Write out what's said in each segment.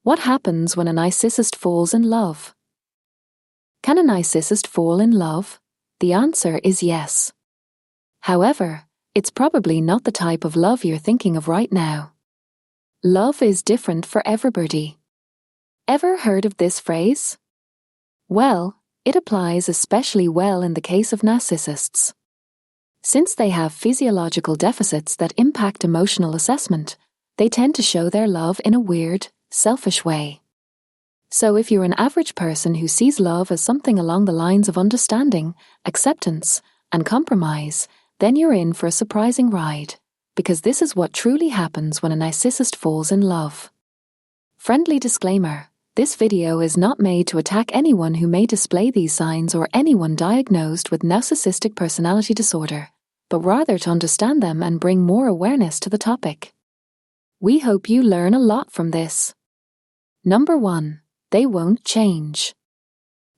What happens when a narcissist falls in love? Can a narcissist fall in love? The answer is yes. However, it's probably not the type of love you're thinking of right now. Love is different for everybody. Ever heard of this phrase? Well, it applies especially well in the case of narcissists. Since they have physiological deficits that impact emotional assessment, they tend to show their love in a weird, selfish way. So if you're an average person who sees love as something along the lines of understanding, acceptance, and compromise, then you're in for a surprising ride, because this is what truly happens when a narcissist falls in love. Friendly disclaimer: this video is not made to attack anyone who may display these signs or anyone diagnosed with narcissistic personality disorder, but rather to understand them and bring more awareness to the topic. We hope you learn a lot from this. Number 1. They won't change.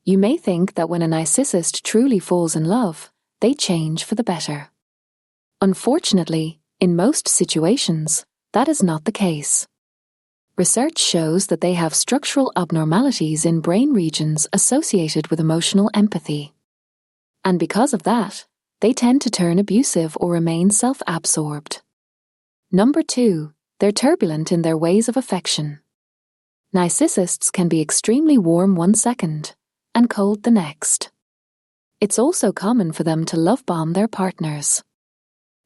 You may think that when a narcissist truly falls in love, they change for the better. Unfortunately, in most situations, that is not the case. Research shows that they have structural abnormalities in brain regions associated with emotional empathy. And because of that, they tend to turn abusive or remain self-absorbed. Number 2. They're turbulent in their ways of affection. Narcissists can be extremely warm one second and cold the next. It's also common for them to love bomb their partners.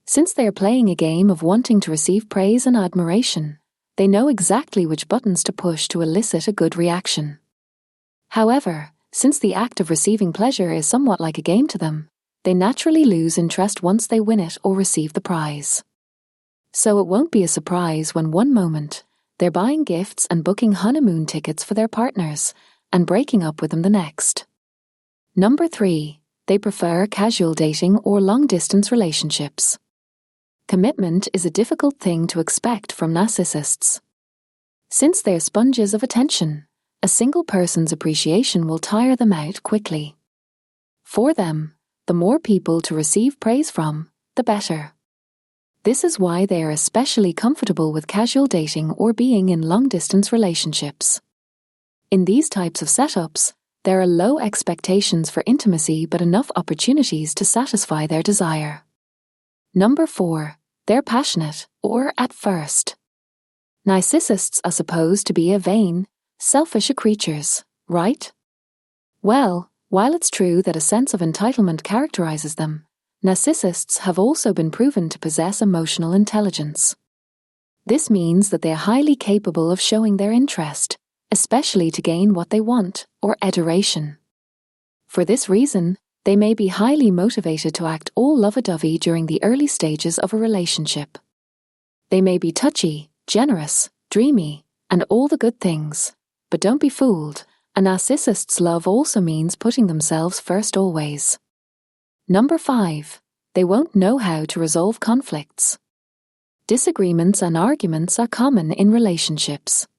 Since they are playing a game of wanting to receive praise and admiration, they know exactly which buttons to push to elicit a good reaction. However, since the act of receiving pleasure is somewhat like a game to them, they naturally lose interest once they win it or receive the prize. So it won't be a surprise when one moment, they're buying gifts and booking honeymoon tickets for their partners and breaking up with them the next. Number 3. They prefer casual dating or long-distance relationships. Commitment is a difficult thing to expect from narcissists. Since they're sponges of attention, a single person's appreciation will tire them out quickly. For them, the more people to receive praise from, the better. This is why they are especially comfortable with casual dating or being in long-distance relationships. In these types of setups, there are low expectations for intimacy but enough opportunities to satisfy their desire. Number 4. They're passionate, or at first. Narcissists are supposed to be a vain, selfish creatures, right? Well, while it's true that a sense of entitlement characterizes them, narcissists have also been proven to possess emotional intelligence. This means that they are highly capable of showing their interest, especially to gain what they want, or adoration. For this reason, they may be highly motivated to act all lovey-dovey during the early stages of a relationship. They may be touchy, generous, dreamy, and all the good things, but don't be fooled, a narcissist's love also means putting themselves first always. Number 5. They won't know how to resolve conflicts. Disagreements and arguments are common in relationships.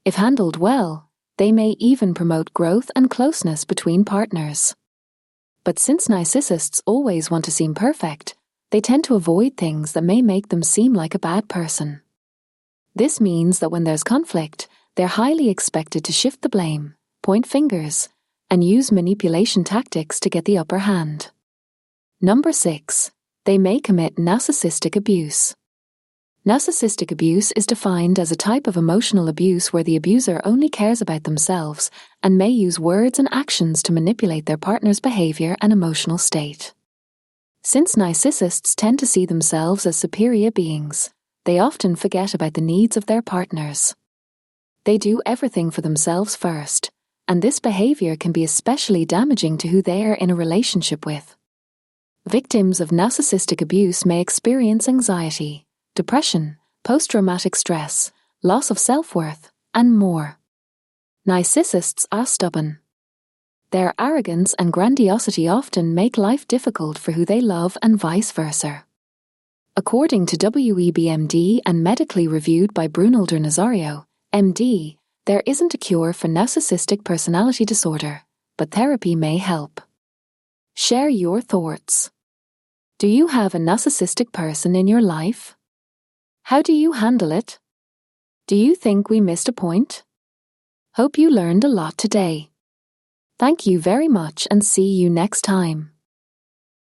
If handled well, they may even promote growth and closeness between partners. But since narcissists always want to seem perfect, they tend to avoid things that may make them seem like a bad person. This means that when there's conflict, they're highly expected to shift the blame, point fingers, and use manipulation tactics to get the upper hand. Number 6. They may commit narcissistic abuse. Narcissistic abuse is defined as a type of emotional abuse where the abuser only cares about themselves and may use words and actions to manipulate their partner's behavior and emotional state. Since narcissists tend to see themselves as superior beings, they often forget about the needs of their partners. They do everything for themselves first, and this behavior can be especially damaging to who they are in a relationship with. Victims of narcissistic abuse may experience anxiety, depression, post-traumatic stress, loss of self-worth, and more. Narcissists are stubborn. Their arrogance and grandiosity often make life difficult for who they love and vice versa. According to WebMD and medically reviewed by Brunhilde Nazario, MD, there isn't a cure for narcissistic personality disorder, but therapy may help. Share your thoughts. Do you have a narcissistic person in your life? How do you handle it? Do you think we missed a point? Hope you learned a lot today. Thank you very much and see you next time.